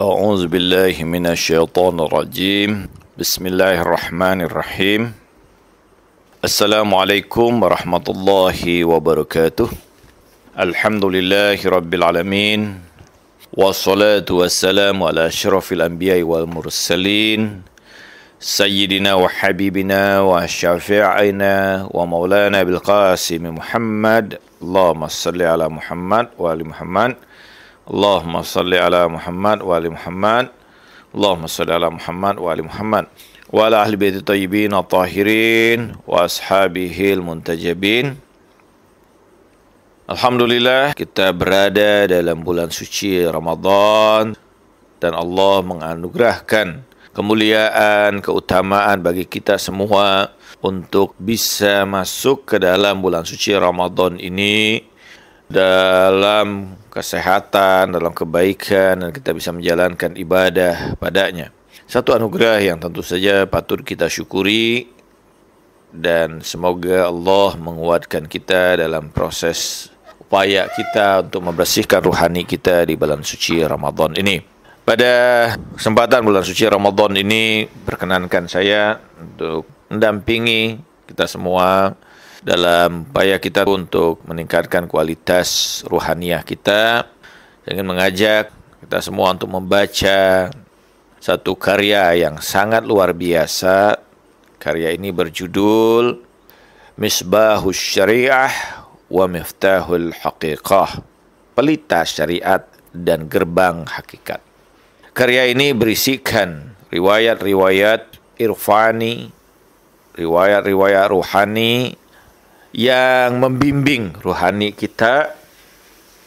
أعوذ بالله من الشيطان الرجيم بسم الله الرحمن الرحيم السلام عليكم ورحمة الله وبركاته الحمد لله رب العالمين والصلاة والسلام على أشرف الأنبياء والمرسلين سيدنا وحبيبنا وشفيعنا ومولانا بالقاسم محمد اللهم صل على محمد وآل محمد اللهم صل على محمد وآل محمد اللهم صل على محمد وآل محمد وعلى أهل بيت الطيبين الطاهرين وأصحابه المنتجبين. Alhamdulillah, kita berada dalam bulan suci Ramadan dan Allah menganugerahkan kemuliaan, keutamaan bagi kita semua untuk bisa masuk ke dalam bulan suci Ramadan ini dalam kesehatan, dalam kebaikan, dan kita bisa menjalankan ibadah padanya. Satu anugerah yang tentu saja patut kita syukuri, dan semoga Allah menguatkan kita dalam proses upaya kita untuk membersihkan rohani kita di bulan suci Ramadan ini. Pada kesempatan bulan suci Ramadan ini, perkenankan saya untuk mendampingi kita semua dalam upaya kita untuk meningkatkan kualitas ruhaniyah kita. Saya ingin mengajak kita semua untuk membaca satu karya yang sangat luar biasa. Karya ini berjudul Misbahus Syariah wa Miftahul Haqiqah, pelita syariat dan gerbang hakikat. Karya ini berisikan riwayat-riwayat irfani, riwayat-riwayat ruhani yang membimbing ruhani kita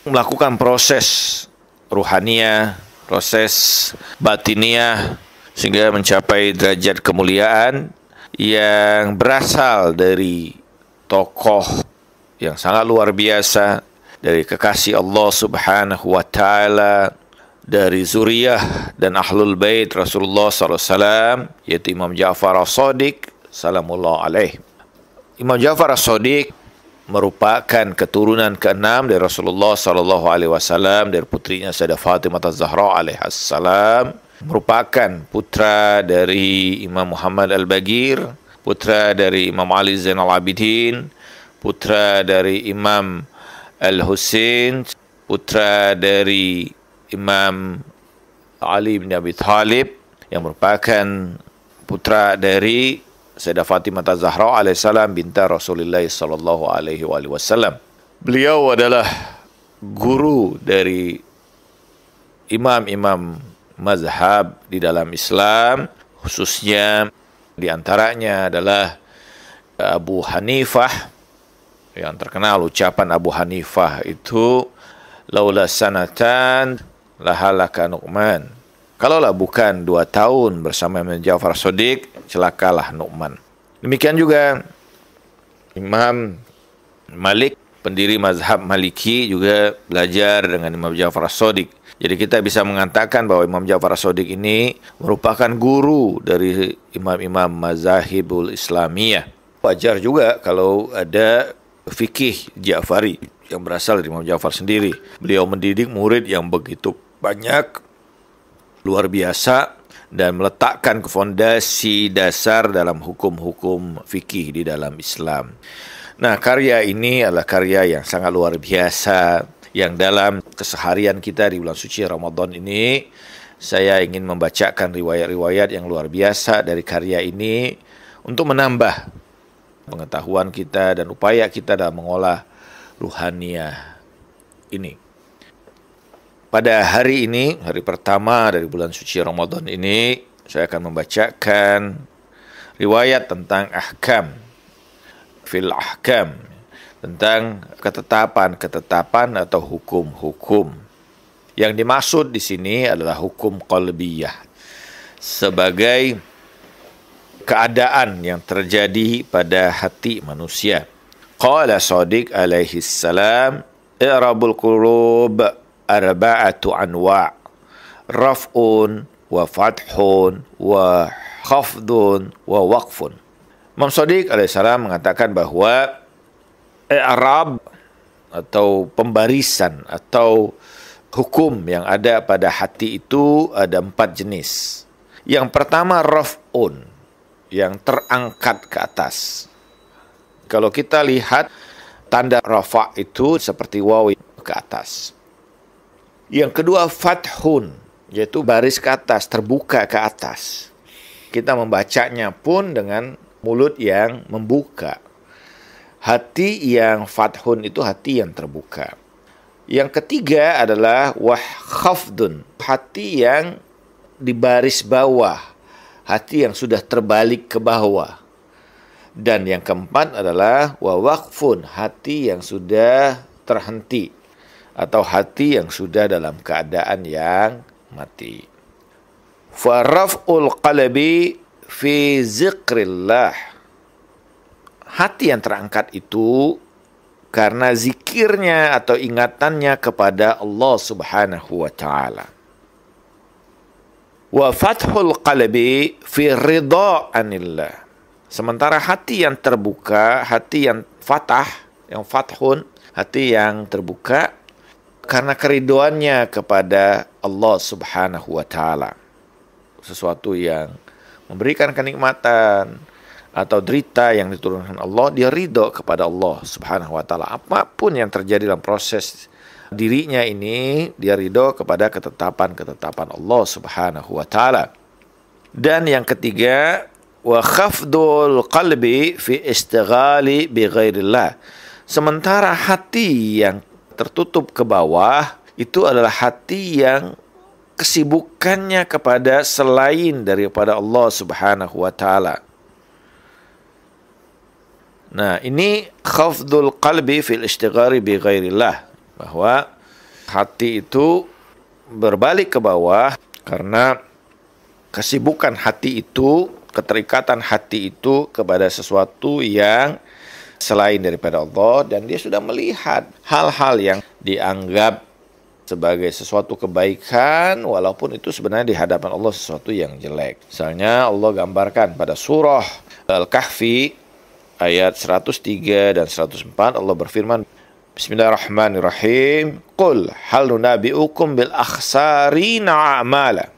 melakukan proses ruhaniyah, proses batiniah, sehingga mencapai derajat kemuliaan yang berasal dari tokoh yang sangat luar biasa, dari kekasih Allah Subhanahu wa Ta'ala, dari zuriyah dan ahlul bait Rasulullah SAW, yaitu Imam Ja'far As-Shadiq salamullah alaih. Imam Ja'far As-Shadiq merupakan keturunan ke-6 dari Rasulullah SAW, dari putrinya Sayyidah Fatimah Az-Zahra alaihassalam, merupakan putra dari Imam Muhammad Al-Bagir, putra dari Imam Ali Zainal Abidin, putra dari Imam Al-Husain, putra dari Imam Ali bin Abi Thalib, yang merupakan putra dari Sayyidah Fatimah Az-Zahra alaihissalam binta Rasulullah sallallahu alaihi wasallam. Beliau adalah guru dari imam-imam mazhab di dalam Islam, khususnya di antaranya adalah Abu Hanifah. Yang terkenal ucapan Abu Hanifah itu, laula sanatan lahalaka Nu'man. Kalaulah bukan 2 tahun bersama Imam Ja'far As-Shadiq, celakalah Nu'man. Demikian juga Imam Malik, pendiri mazhab Maliki, juga belajar dengan Imam Ja'far As-Shadiq. Jadi kita bisa mengatakan bahwa Imam Ja'far As-Shadiq ini merupakan guru dari imam-imam mazahibul Islamiyah. Wajar juga kalau ada fikih Ja'fari yang berasal dari Imam Ja'far sendiri. Beliau mendidik murid yang begitu banyak, luar biasa, dan meletakkan fondasi dasar dalam hukum-hukum fikih di dalam Islam. Nah, karya ini adalah karya yang sangat luar biasa, yang dalam keseharian kita di bulan suci Ramadan ini, saya ingin membacakan riwayat-riwayat yang luar biasa dari karya ini untuk menambah pengetahuan kita dan upaya kita dalam mengolah ruhaniyah ini. Pada hari ini, hari pertama dari bulan suci Ramadan ini, saya akan membacakan riwayat tentang ahkam, tentang ketetapan atau hukum-hukum. Yang dimaksud di sini adalah hukum qalbiyah, sebagai keadaan yang terjadi pada hati manusia. Qala Shadiq alaihi salam, i'rabul qulub arba'atu anwa', raf'un wa fathun wa khafdun wa waqfun. Imam Shadiq alaihissalam mengatakan bahwa i'rab atau pembarisan atau hukum yang ada pada hati itu ada 4 jenis. Yang pertama raf'un, yang terangkat ke atas. Kalau kita lihat tanda rafa' itu seperti waw ke atas. Yang kedua fathun, yaitu baris ke atas, terbuka ke atas. Kita membacanya pun dengan mulut yang membuka. Hati yang fathun itu hati yang terbuka. Yang ketiga adalah khafdun, hati yang di baris bawah, hati yang sudah terbalik ke bawah. Dan yang keempat adalah waqfun, hati yang sudah terhenti atau hati yang sudah dalam keadaan yang mati. Faraf'ul qalbi fi zikrillah, hati yang terangkat itu karena zikirnya atau ingatannya kepada Allah Subhanahu wa ta'ala. Wa fathul qalbi fi ridha anillah. Sementara hati yang terbuka, hati yang fathun, hati yang terbuka karena keriduannya kepada Allah Subhanahu wa ta'ala. Sesuatu yang memberikan kenikmatan atau derita yang diturunkan Allah, dia ridho kepada Allah Subhanahu wa ta'ala. Apapun yang terjadi dalam proses dirinya ini, dia ridho kepada ketetapan-ketetapan Allah Subhanahu wa ta'ala. Dan yang ketiga, wa khafdul qalbi fi istighali bi ghairillah. Sementara hati yang tertutup ke bawah itu adalah hati yang kesibukannya kepada selain daripada Allah Subhanahu wa ta'ala. Nah, ini khafdul qalbi fil istighari bi ghairillah, bahwa hati itu berbalik ke bawah karena kesibukan hati itu, keterikatan hati itu kepada sesuatu yang selain daripada Allah, dan dia sudah melihat hal-hal yang dianggap sebagai sesuatu kebaikan walaupun itu sebenarnya di hadapan Allah sesuatu yang jelek. Misalnya Allah gambarkan pada surah Al-Kahfi ayat 103 dan 104, Allah berfirman, Bismillahirrahmanirrahim, Qul hal nunabi'ukum bil akhsarina a'mala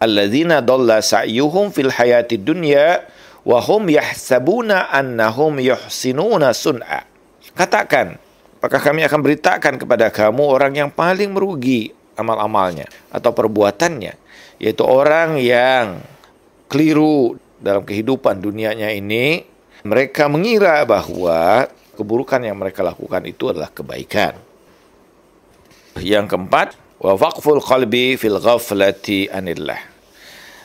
alladzina dhalla sa'yuhum fil hayati dunya wa hum yahsabuna annahum yuhsinuna sun'a. Katakan, apakah kami akan beritakan kepada kamu orang yang paling merugi amal-amalnya atau perbuatannya, yaitu orang yang keliru dalam kehidupan dunianya ini. Mereka mengira bahwa keburukan yang mereka lakukan itu adalah kebaikan. Yang keempat, wa waqful qalbi fil ghaflati anillah.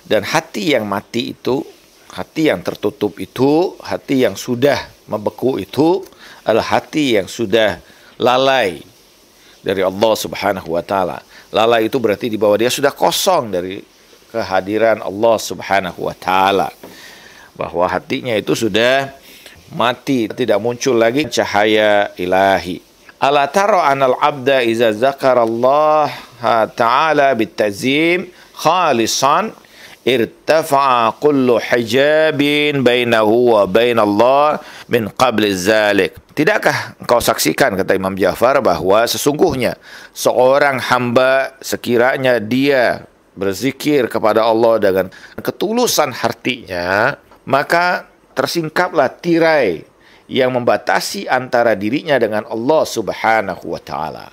Dan hati yang mati itu, hati yang tertutup itu, hati yang sudah membeku itu adalah hati yang sudah lalai dari Allah Subhanahu wa ta'ala. Lalai itu berarti di bawah dia sudah kosong dari kehadiran Allah Subhanahu wa ta'ala. Bahwa hatinya itu sudah mati, tidak muncul lagi cahaya ilahi. Ala tara anal abda iza zakarallah ta'ala bitazim khalisan irtafa'a kullu hijabin bainahu wa bainallah min qabli zalik. Tidakkah engkau saksikan, kata Imam Ja'far, bahwa sesungguhnya seorang hamba sekiranya dia berzikir kepada Allah dengan ketulusan hatinya, maka tersingkaplah tirai yang membatasi antara dirinya dengan Allah Subhanahu wa ta'ala.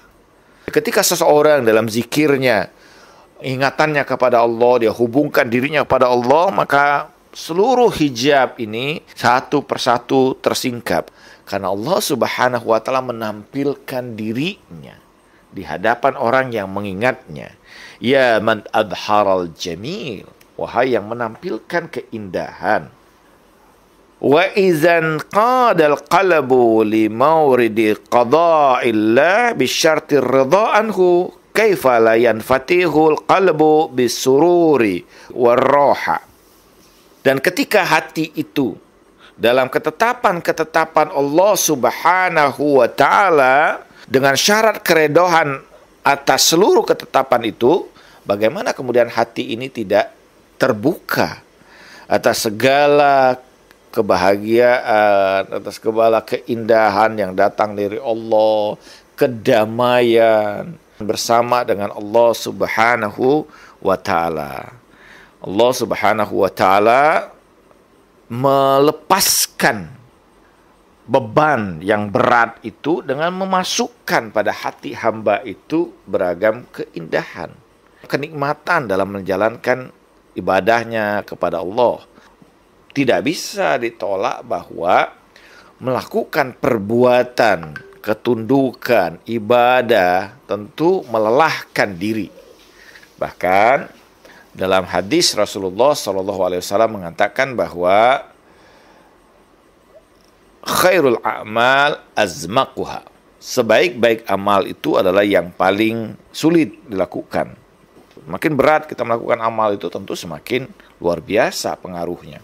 Ketika seseorang dalam zikirnya, ingatannya kepada Allah, dia hubungkan dirinya kepada Allah, maka seluruh hijab ini satu persatu tersingkap. Karena Allah Subhanahu wa ta'ala menampilkan dirinya di hadapan orang yang mengingatnya. Ya man adharal jamil, wahai yang menampilkan keindahan. Wa idzan qadal qalbu li mawridi qada'illah bi syartir ridha anhu kaifa la yanfatihul qalbu bisururi warraha. Dan ketika hati itu dalam ketetapan-ketetapan Allah Subhanahu wa ta'ala dengan syarat keredohan atas seluruh ketetapan itu, bagaimana kemudian hati ini tidak terbuka atas segala kebahagiaan, atas segala keindahan yang datang dari Allah, kedamaian, bersama dengan Allah Subhanahu wa Ta'ala. Allah Subhanahu wa Ta'ala melepaskan beban yang berat itu dengan memasukkan pada hati hamba itu beragam keindahan, kenikmatan dalam menjalankan ibadahnya kepada Allah. Tidak bisa ditolak bahwa melakukan perbuatan ketundukan, ibadah tentu melelahkan diri. Bahkan dalam hadis Rasulullah SAW mengatakan bahwa khairul a'mal azmaquha. Sebaik-baik amal itu adalah yang paling sulit dilakukan. Makin berat kita melakukan amal itu tentu semakin luar biasa pengaruhnya.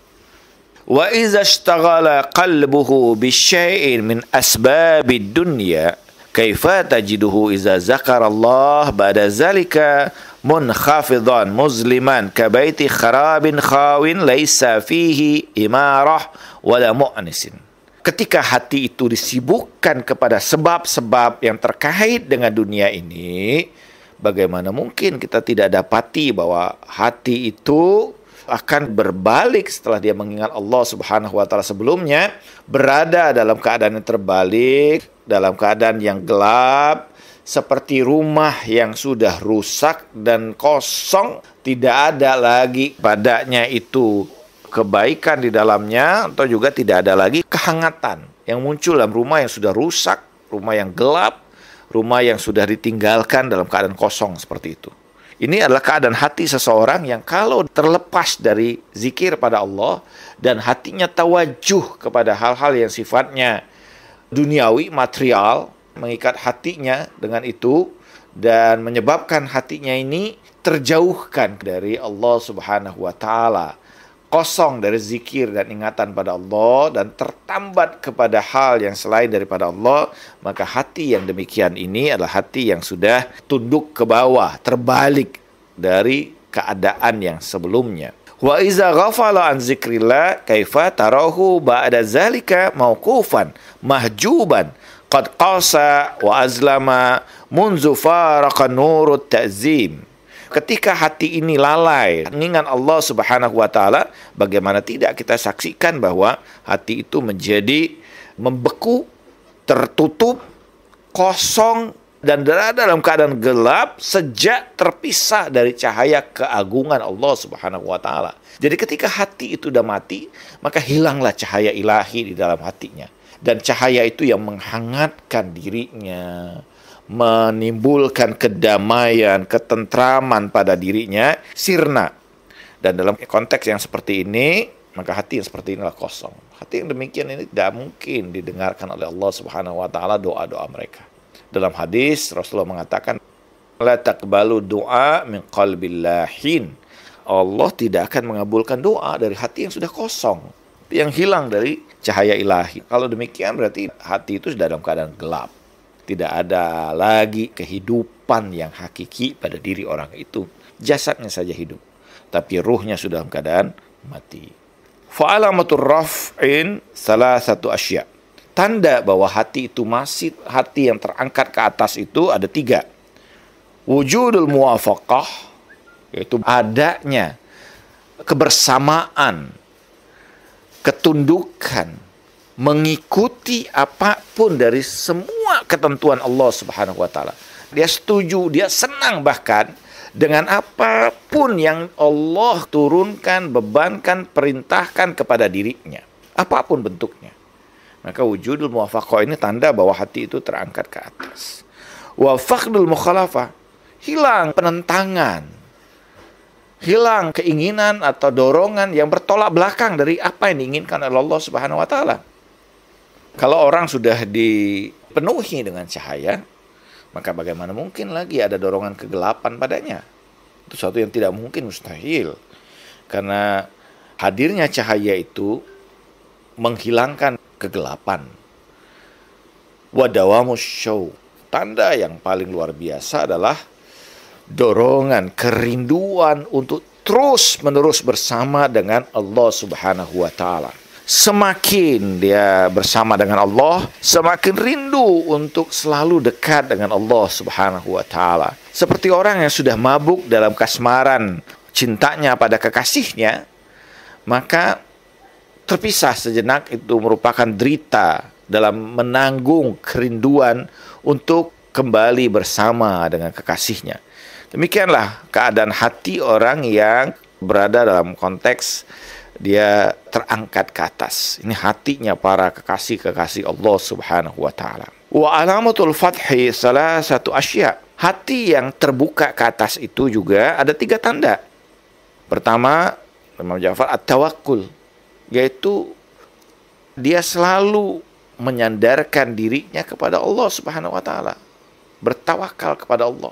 Wa iza ishtaghala qalbuhu bisyai'in min asbabid dunya kaifa tajiduhu iza zakarallah ba'da zalika munkhafidhan muzliman kabaiti kharabin khawin laisa fihi imarah wala mu'nisin. Ketika hati itu disibukkan kepada sebab-sebab yang terkait dengan dunia ini, bagaimana mungkin kita tidak dapati bahwa hati itu akan berbalik setelah dia mengingat Allah Subhanahu wa Ta'ala sebelumnya, berada dalam keadaan yang terbalik, dalam keadaan yang gelap, seperti rumah yang sudah rusak dan kosong, tidak ada lagi padanya itu kebaikan di dalamnya, atau juga tidak ada lagi kehangatan yang muncul dalam rumah yang sudah rusak, rumah yang gelap, rumah yang sudah ditinggalkan dalam keadaan kosong seperti itu. Ini adalah keadaan hati seseorang yang kalau terlepas dari zikir pada Allah dan hatinya tawajuh kepada hal-hal yang sifatnya duniawi, material, mengikat hatinya dengan itu dan menyebabkan hatinya ini terjauhkan dari Allah Subhanahu wa Ta'ala, kosong dari zikir dan ingatan pada Allah dan tertambat kepada hal yang selain daripada Allah, maka hati yang demikian ini adalah hati yang sudah tunduk ke bawah, terbalik dari keadaan yang sebelumnya. Wa iza ghafala an zikrillah kaifa tarahu ba'da zalika mauqufan mahjuban qad qasa wa azlama munzu faraqa nurut ta'zim. Ketika hati ini lalai mengingat Allah Subhanahu wa Ta'ala, bagaimana tidak kita saksikan bahwa hati itu menjadi membeku, tertutup, kosong, dan berada dalam keadaan gelap sejak terpisah dari cahaya keagungan Allah Subhanahu wa Ta'ala. Jadi ketika hati itu sudah mati, maka hilanglah cahaya ilahi di dalam hatinya. Dan cahaya itu yang menghangatkan dirinya, menimbulkan kedamaian, ketentraman pada dirinya, sirna. Dan dalam konteks yang seperti ini, maka hati yang seperti inilah kosong. Hati yang demikian ini tidak mungkin didengarkan oleh Allah Subhanahu wa Ta'ala doa-doa mereka. Dalam hadis Rasulullah mengatakan, la taqbalu du'a min qalbil lahin. Allah tidak akan mengabulkan doa dari hati yang sudah kosong, yang hilang dari cahaya ilahi. Kalau demikian berarti hati itu sudah dalam keadaan gelap. Tidak ada lagi kehidupan yang hakiki pada diri orang itu. Jasadnya saja hidup, tapi ruhnya sudah dalam keadaan mati. Fa'alamatur raf'in salah satu asya. Tanda bahwa hati itu masih hati yang terangkat ke atas itu ada 3. Wujudul muwafaqah, yaitu adanya kebersamaan, ketundukan, mengikuti apapun dari semua ketentuan Allah Subhanahu wa Ta'ala. Dia setuju, dia senang bahkan dengan apapun yang Allah turunkan, bebankan, perintahkan kepada dirinya, apapun bentuknya. Maka wujudul muwafaqah ini tanda bahwa hati itu terangkat ke atas. Wa faqdul mukhalafah, hilang penentangan, hilang keinginan atau dorongan yang bertolak belakang dari apa yang diinginkan oleh Allah Subhanahu wa Ta'ala. Kalau orang sudah dipenuhi dengan cahaya, maka bagaimana mungkin lagi ada dorongan kegelapan padanya? Itu sesuatu yang tidak mungkin, mustahil. Karena hadirnya cahaya itu menghilangkan kegelapan. Wadawamus syauq, tanda yang paling luar biasa adalah dorongan, kerinduan untuk terus-menerus bersama dengan Allah Subhanahu wa Ta'ala. semakin dia bersama dengan Allah, semakin rindu untuk selalu dekat dengan Allah Subhanahu wa taala. Seperti orang yang sudah mabuk dalam kasmaran cintanya pada kekasihnya, maka terpisah sejenak itu merupakan derita dalam menanggung kerinduan untuk kembali bersama dengan kekasihnya. Demikianlah keadaan hati orang yang berada dalam konteks dia terangkat ke atas. Ini hatinya para kekasih-kekasih Allah Subhanahu wa taala. Wa alamatul fathi salah satu asya. Hati yang terbuka ke atas itu juga ada 3 tanda. Pertama, Imam Ja'far at-tawakkul, yaitu dia selalu menyandarkan dirinya kepada Allah Subhanahu wa taala. Bertawakal kepada Allah.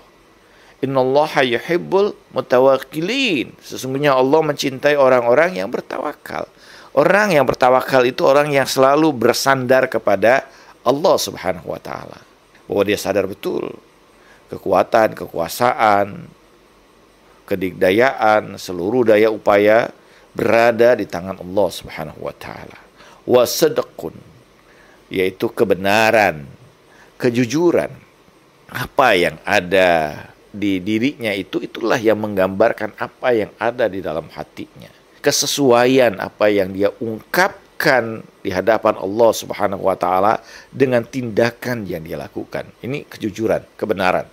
Innallaha yuhibbul mutawakkilin. Sesungguhnya Allah mencintai orang-orang yang bertawakal. Orang yang bertawakal itu orang yang selalu bersandar kepada Allah Subhanahu wa taala. Bahwa dia sadar betul kekuatan, kekuasaan, kedigdayaan, seluruh daya upaya berada di tangan Allah Subhanahu wa taala. Wa sadaqun, yaitu kebenaran, kejujuran. Apa yang ada di dirinya itulah yang menggambarkan apa yang ada di dalam hatinya. Kesesuaian apa yang dia ungkapkan di hadapan Allah Subhanahu wa taala dengan tindakan yang dia lakukan. Ini kejujuran, kebenaran.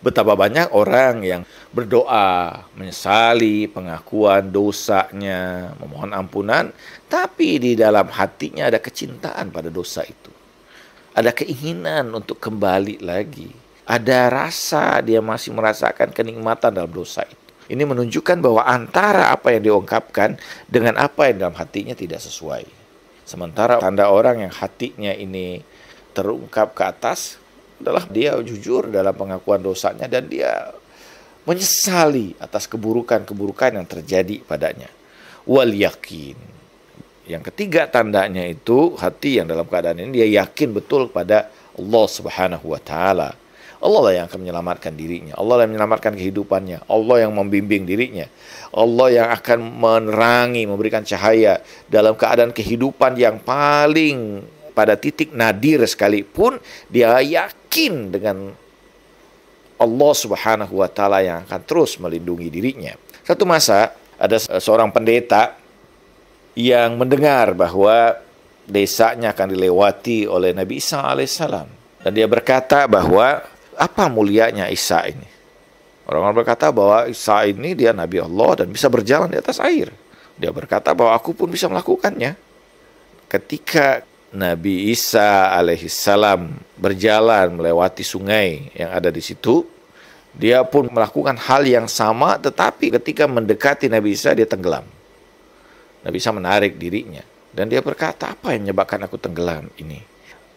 Betapa banyak orang yang berdoa, menyesali pengakuan dosanya, memohon ampunan, tapi di dalam hatinya ada kecintaan pada dosa itu. Ada keinginan untuk kembali lagi. Ada rasa dia masih merasakan kenikmatan dalam dosa itu. Ini menunjukkan bahwa antara apa yang diungkapkan dengan apa yang dalam hatinya tidak sesuai. Sementara tanda orang yang hatinya ini terungkap ke atas adalah dia jujur dalam pengakuan dosanya dan dia menyesali atas keburukan-keburukan yang terjadi padanya. Wal yakin. Yang ketiga tandanya itu hati yang dalam keadaan ini dia yakin betul kepada Allah Subhanahu wa taala. Allah lah yang akan menyelamatkan dirinya. Allah yang menyelamatkan kehidupannya. Allah yang membimbing dirinya. Allah yang akan menerangi, memberikan cahaya dalam keadaan kehidupan yang paling pada titik nadir sekalipun. Dia yakin dengan Allah Subhanahu wa taala yang akan terus melindungi dirinya. Satu masa ada seorang pendeta yang mendengar bahwa desanya akan dilewati oleh Nabi Isa alaihissalam. Dan dia berkata bahwa apa mulianya Isa ini? Orang-orang berkata bahwa Isa ini dia Nabi Allah dan bisa berjalan di atas air. Dia berkata bahwa aku pun bisa melakukannya. Ketika Nabi Isa alaihissalam berjalan melewati sungai yang ada di situ, dia pun melakukan hal yang sama, tetapi ketika mendekati Nabi Isa dia tenggelam. Nabi Isa menarik dirinya dan dia berkata, apa yang menyebabkan aku tenggelam ini?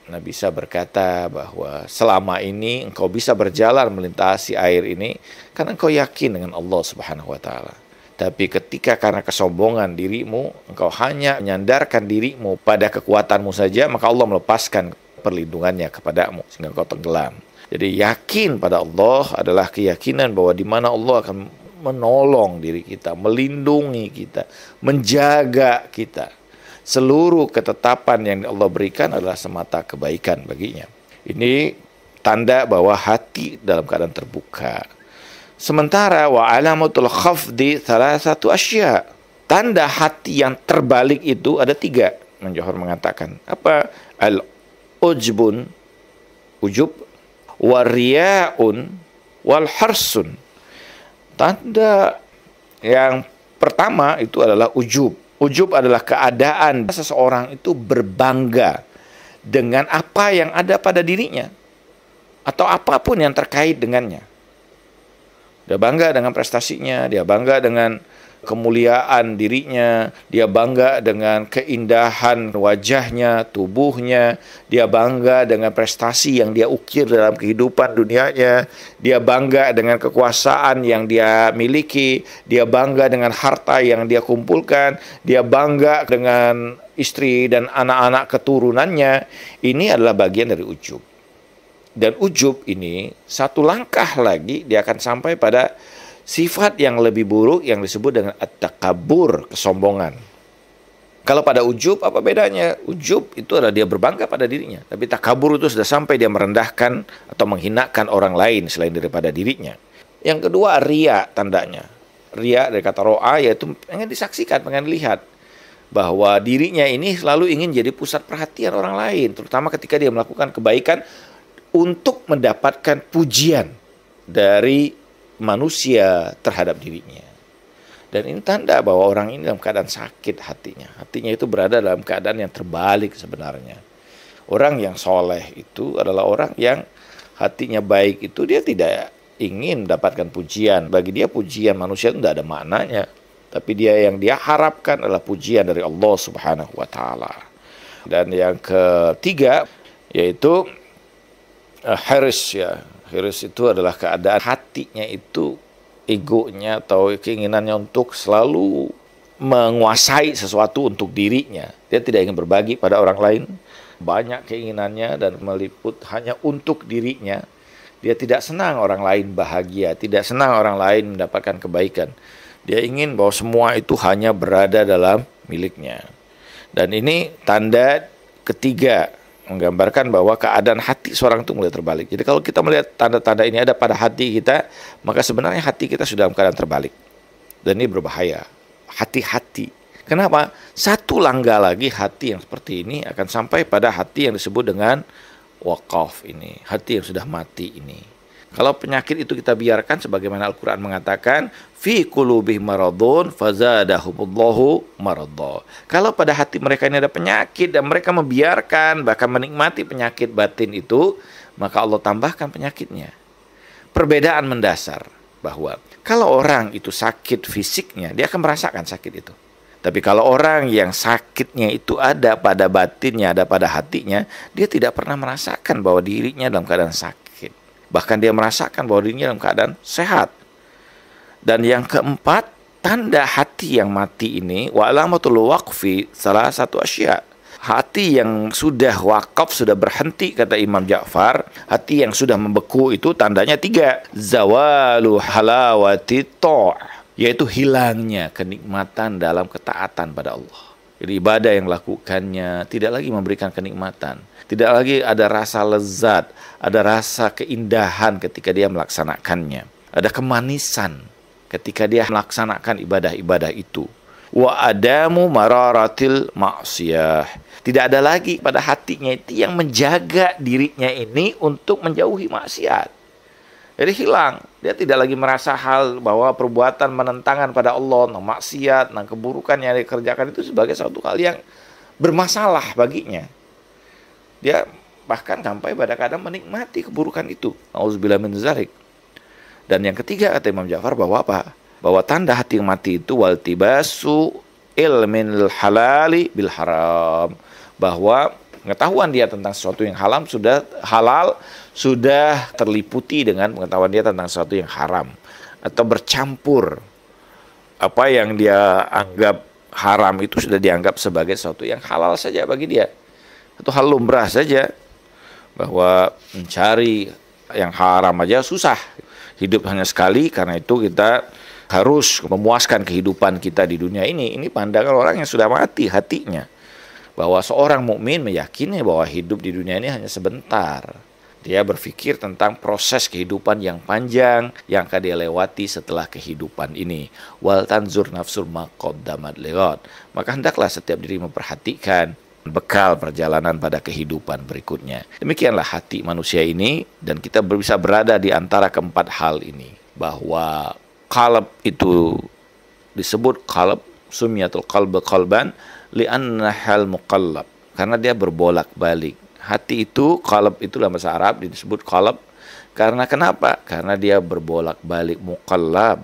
Nabi Isa berkata bahwa selama ini engkau bisa berjalan melintasi air ini karena engkau yakin dengan Allah Subhanahu wa taala. Tapi ketika karena kesombongan dirimu, engkau hanya menyandarkan dirimu pada kekuatanmu saja, maka Allah melepaskan perlindungannya kepadamu sehingga engkau tenggelam. Jadi yakin pada Allah adalah keyakinan bahwa di mana Allah akan menolong diri kita, melindungi kita, menjaga kita. Seluruh ketetapan yang Allah berikan adalah semata kebaikan baginya. Ini tanda bahwa hati dalam keadaan terbuka. Sementara wa alamatul khafdi salah satu asya. Tanda hati yang terbalik itu ada 3. Johor mengatakan apa? Al-ujbun, ujub, wariyaun, wal harsun. Tanda yang pertama itu adalah ujub. Ujub adalah keadaan seseorang itu berbangga dengan apa yang ada pada dirinya atau apapun yang terkait dengannya. Dia bangga dengan prestasinya, dia bangga dengan kemuliaan dirinya, dia bangga dengan keindahan wajahnya, tubuhnya, dia bangga dengan prestasi yang dia ukir dalam kehidupan dunianya, dia bangga dengan kekuasaan yang dia miliki, dia bangga dengan harta yang dia kumpulkan, dia bangga dengan istri dan anak-anak keturunannya. Ini adalah bagian dari ujub. Dan ujub ini satu langkah lagi dia akan sampai pada sifat yang lebih buruk yang disebut dengan at-takabbur, kesombongan. Kalau pada ujub, apa bedanya? Ujub itu adalah dia berbangga pada dirinya. Tapi takabur itu sudah sampai dia merendahkan atau menghinakan orang lain selain daripada dirinya. Yang kedua, riya tandanya. Riya dari kata ro'a, yaitu pengen disaksikan, pengen dilihat. Bahwa dirinya ini selalu ingin jadi pusat perhatian orang lain. Terutama ketika dia melakukan kebaikan untuk mendapatkan pujian dari manusia terhadap dirinya. Dan ini tanda bahwa orang ini dalam keadaan sakit hatinya. Hatinya itu berada dalam keadaan yang terbalik sebenarnya. Orang yang soleh itu adalah orang yang hatinya baik itu, dia tidak ingin mendapatkan pujian. Bagi dia pujian manusia itu tidak ada maknanya. Tapi yang dia harapkan adalah pujian dari Allah Subhanahu wa Ta'ala. Dan yang ketiga yaitu hirs ya. Hirs itu adalah keadaan hatinya itu, egonya atau keinginannya untuk selalu menguasai sesuatu untuk dirinya. Dia tidak ingin berbagi pada orang lain. Banyak keinginannya dan meliput hanya untuk dirinya. Dia tidak senang orang lain bahagia, tidak senang orang lain mendapatkan kebaikan. Dia ingin bahwa semua itu hanya berada dalam miliknya. Dan ini tanda ketiga, menggambarkan bahwa keadaan hati seorang itu mulai terbalik. Jadi kalau kita melihat tanda-tanda ini ada pada hati kita, maka sebenarnya hati kita sudah dalam keadaan terbalik. Dan ini berbahaya. Hati-hati. Kenapa? Satu langkah lagi hati yang seperti ini akan sampai pada hati yang disebut dengan waqaf ini. Hati yang sudah mati ini. Kalau penyakit itu kita biarkan, sebagaimana Al-Quran mengatakan, fi qulubihim maradun fazadahumullahu maradha. Kalau pada hati mereka ini ada penyakit dan mereka membiarkan, bahkan menikmati penyakit batin itu, maka Allah tambahkan penyakitnya. Perbedaan mendasar bahwa kalau orang itu sakit fisiknya, dia akan merasakan sakit itu. Tapi kalau orang yang sakitnya itu ada pada batinnya, ada pada hatinya, dia tidak pernah merasakan bahwa dirinya dalam keadaan sakit. Bahkan dia merasakan bahwa dirinya dalam keadaan sehat. Dan yang keempat, tanda hati yang mati ini, wa alamatul waqfi salah satu asya. Hati yang sudah wakaf, sudah berhenti, kata Imam Ja'far, hati yang sudah membeku itu tandanya 3. Zawalu halawati ta', yaitu hilangnya kenikmatan dalam ketaatan pada Allah. Jadi ibadah yang lakukannya tidak lagi memberikan kenikmatan. Tidak lagi ada rasa lezat, ada rasa keindahan ketika dia melaksanakannya. Ada kemanisan ketika dia melaksanakan ibadah-ibadah itu. Wa adamu mararatil ma'siyah. Tidak ada lagi pada hatinya itu yang menjaga dirinya ini untuk menjauhi maksiat. Jadi hilang. Dia tidak lagi merasa hal bahwa perbuatan menentangan pada Allah, maksiat, keburukan yang dikerjakan itu sebagai suatu hal yang bermasalah baginya. Dia bahkan sampai pada kadang menikmati keburukan itu. Auzubillah min dzalik. Dan yang ketiga kata Imam Ja'far bahwa apa? Bahwa tanda hati yang mati itu waltibasu ilminil halali bil haram. Bahwa pengetahuan dia tentang sesuatu yang halal sudah terliputi dengan pengetahuan dia tentang sesuatu yang haram, atau bercampur. Apa yang dia anggap haram itu sudah dianggap sebagai sesuatu yang halal saja bagi dia. Itu hal lumrah saja, bahwa mencari yang haram aja susah. Hidup hanya sekali, karena itu kita harus memuaskan kehidupan kita di dunia ini. Ini pandangan orang yang sudah mati hatinya, bahwa seorang mukmin meyakini bahwa hidup di dunia ini hanya sebentar. Dia berpikir tentang proses kehidupan yang panjang yang akan dia lewati setelah kehidupan ini. Wal tanzur nafsul ma qaddamat lighad. Maka hendaklah setiap diri memperhatikan bekal perjalanan pada kehidupan berikutnya. Demikianlah hati manusia ini, dan kita bisa berada di antara keempat hal ini. Bahwa qalb itu disebut qalb, sumyatul qalb qalban li'anna hal muqallab, karena dia berbolak-balik. Hati itu, qalb itu dalam bahasa Arab disebut qalb karena kenapa? Karena dia berbolak-balik, muqallab.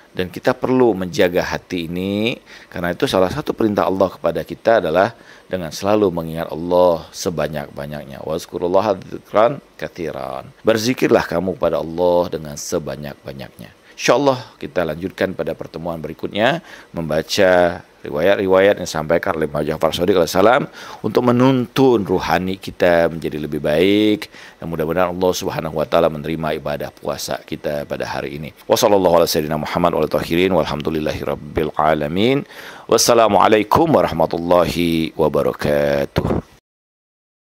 Dan kita perlu menjaga hati ini, karena itu salah satu perintah Allah kepada kita adalah dengan selalu mengingat Allah sebanyak-banyaknya. Wazkurullaha dzikran katsiran. Berzikirlah kamu kepada Allah dengan sebanyak-banyaknya. Insyaallah kita lanjutkan pada pertemuan berikutnya membaca riwayat-riwayat yang disampaikan oleh Imam Ja'far Shadiq alaihissalam untuk menuntun ruhani kita menjadi lebih baik, dan mudah-mudahan Allah Subhanahu wa taala menerima ibadah puasa kita pada hari ini. Wassallallahu ala sayyidina Muhammad wa ala tahirin walhamdulillahi rabbil alamin. Wassalamualaikum warahmatullahi wabarakatuh.